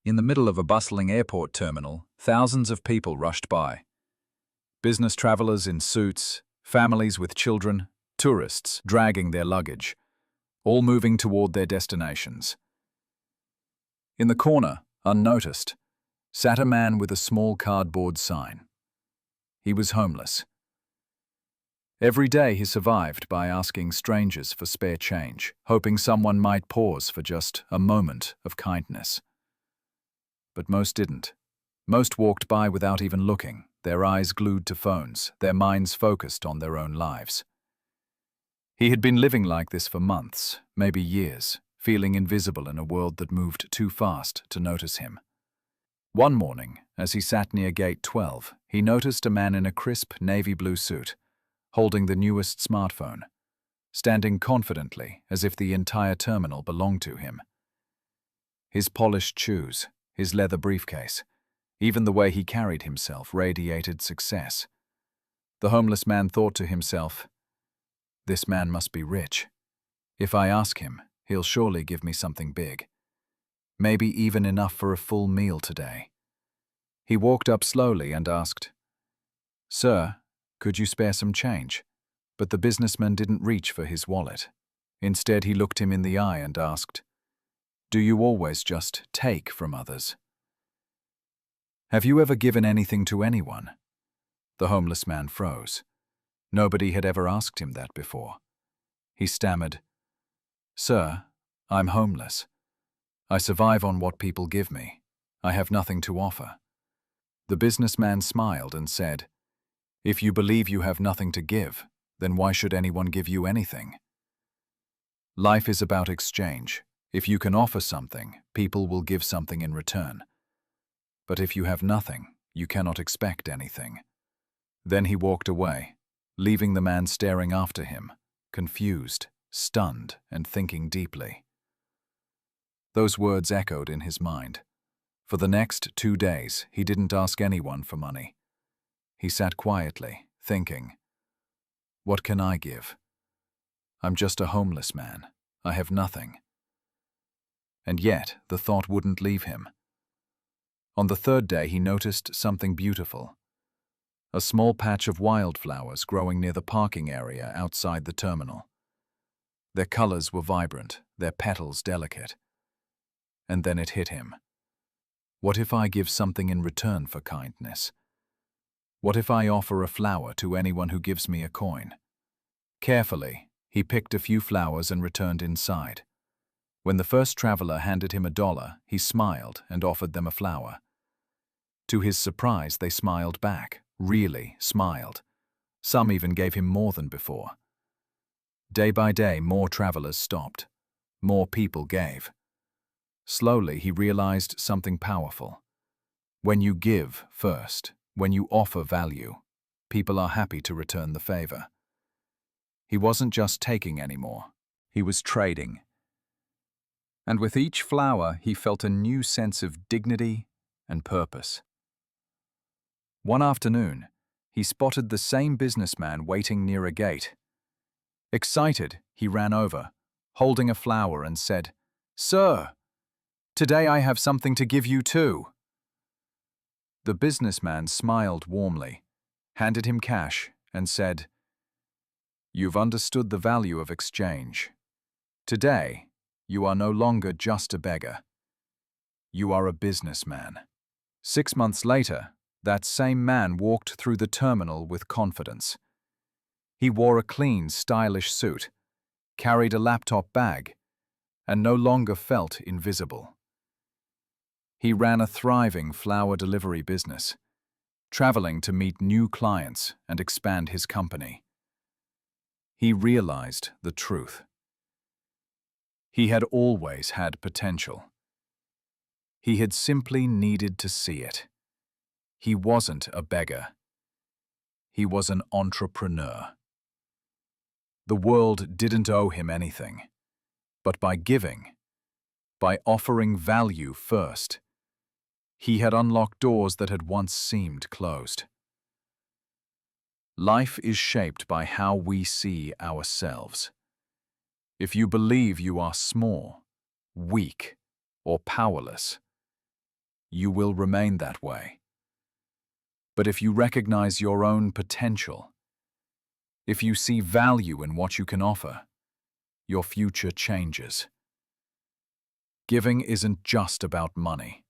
In the middle of a bustling airport terminal, thousands of people rushed by. Business travelers in suits, families with children, tourists dragging their luggage, all moving toward their destinations. In the corner, unnoticed, sat a man with a small cardboard sign. He was homeless. Every day he survived by asking strangers for spare change, hoping someone might pause for just a moment of kindness. But most didn't. Most walked by without even looking, their eyes glued to phones, their minds focused on their own lives. He had been living like this for months, maybe years, feeling invisible in a world that moved too fast to notice him. One morning, as he sat near Gate 12, he noticed a man in a crisp navy blue suit, holding the newest smartphone, standing confidently as if the entire terminal belonged to him. His polished shoes, his leather briefcase, even the way he carried himself radiated success. The homeless man thought to himself, "This man must be rich. If I ask him, he'll surely give me something big. Maybe even enough for a full meal today." He walked up slowly and asked, "Sir, could you spare some change?" But the businessman didn't reach for his wallet. Instead, he looked him in the eye and asked, "Do you always just take from others? Have you ever given anything to anyone?" The homeless man froze. Nobody had ever asked him that before. He stammered, "Sir, I'm homeless. I survive on what people give me. I have nothing to offer." The businessman smiled and said, "If you believe you have nothing to give, then why should anyone give you anything? Life is about exchange. If you can offer something, people will give something in return. But if you have nothing, you cannot expect anything." Then he walked away, leaving the man staring after him, confused, stunned, and thinking deeply. Those words echoed in his mind. For the next 2 days, he didn't ask anyone for money. He sat quietly, thinking, "What can I give? I'm just a homeless man. I have nothing." And yet, the thought wouldn't leave him. On the 3rd day, he noticed something beautiful. A small patch of wildflowers growing near the parking area outside the terminal. Their colors were vibrant, their petals delicate. And then it hit him. What if I give something in return for kindness? What if I offer a flower to anyone who gives me a coin? Carefully, he picked a few flowers and returned inside. When the first traveler handed him $1, he smiled and offered them a flower. To his surprise, they smiled back, really smiled. Some even gave him more than before. Day by day, more travelers stopped. More people gave. Slowly, he realized something powerful. When you give first, when you offer value, people are happy to return the favor. He wasn't just taking anymore. He was trading. And with each flower, he felt a new sense of dignity and purpose. One afternoon, he spotted the same businessman waiting near a gate. Excited, he ran over, holding a flower, and said, "Sir, today I have something to give you too." The businessman smiled warmly, handed him cash, and said, "You've understood the value of exchange. Today, you are no longer just a beggar. You are a businessman." 6 months later, that same man walked through the terminal with confidence. He wore a clean, stylish suit, carried a laptop bag, and no longer felt invisible. He ran a thriving flower delivery business, traveling to meet new clients and expand his company. He realized the truth. He had always had potential. He had simply needed to see it. He wasn't a beggar. He was an entrepreneur. The world didn't owe him anything, but by giving, by offering value first, he had unlocked doors that had once seemed closed. Life is shaped by how we see ourselves. If you believe you are small, weak, or powerless, you will remain that way. But if you recognize your own potential, if you see value in what you can offer, your future changes. Giving isn't just about money.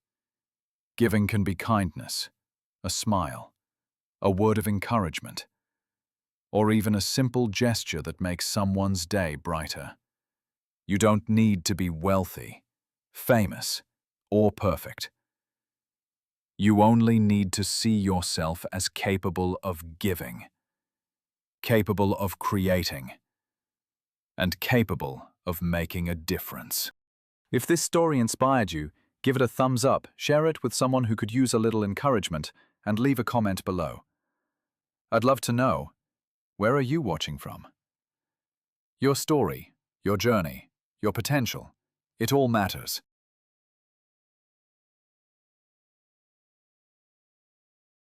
Giving can be kindness, a smile, a word of encouragement, or even a simple gesture that makes someone's day brighter. You don't need to be wealthy, famous, or perfect. You only need to see yourself as capable of giving, capable of creating, and capable of making a difference. If this story inspired you, give it a thumbs up, share it with someone who could use a little encouragement, and leave a comment below. I'd love to know, where are you watching from? Your story, your journey, your potential, it all matters.